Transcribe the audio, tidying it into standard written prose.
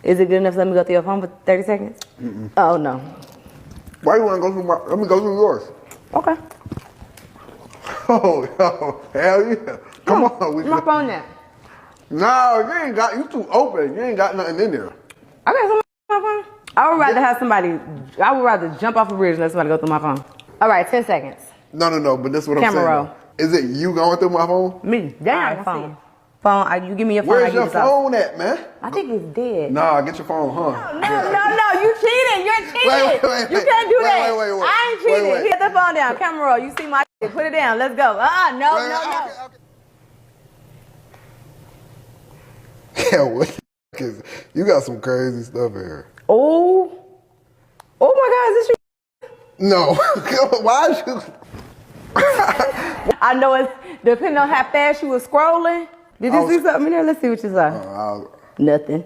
Is it good enough to let me go through your phone for 30 seconds? Oh, no. Why you want to go through my? Let me go through yours. Okay. Oh, hell yeah! Come on, we My phone there. No, you ain't got. You too open. You ain't got nothing in there. I got something on my phone. I would rather have somebody. I would rather jump off a bridge and let somebody go through my phone. All right, 10 seconds. No. But this is what Camera I'm saying. roll. Is it you going through my phone? Me. That's not phone. Phone. You give me your phone. Where's your phone at, man? I think it's dead. Nah, get your phone, huh? No. You cheating. You're cheating. Wait. You can't do that. Wait. I ain't cheating. Hit the phone down. Camera roll. You see my shit. Put it down. Let's go. No. Okay. Yeah, what? Cause you got some crazy stuff here. Oh my God, is this you? No. Why is you? I know it's depending on how fast you were scrolling. Did you see something in there? Let's see what you saw. Nothing.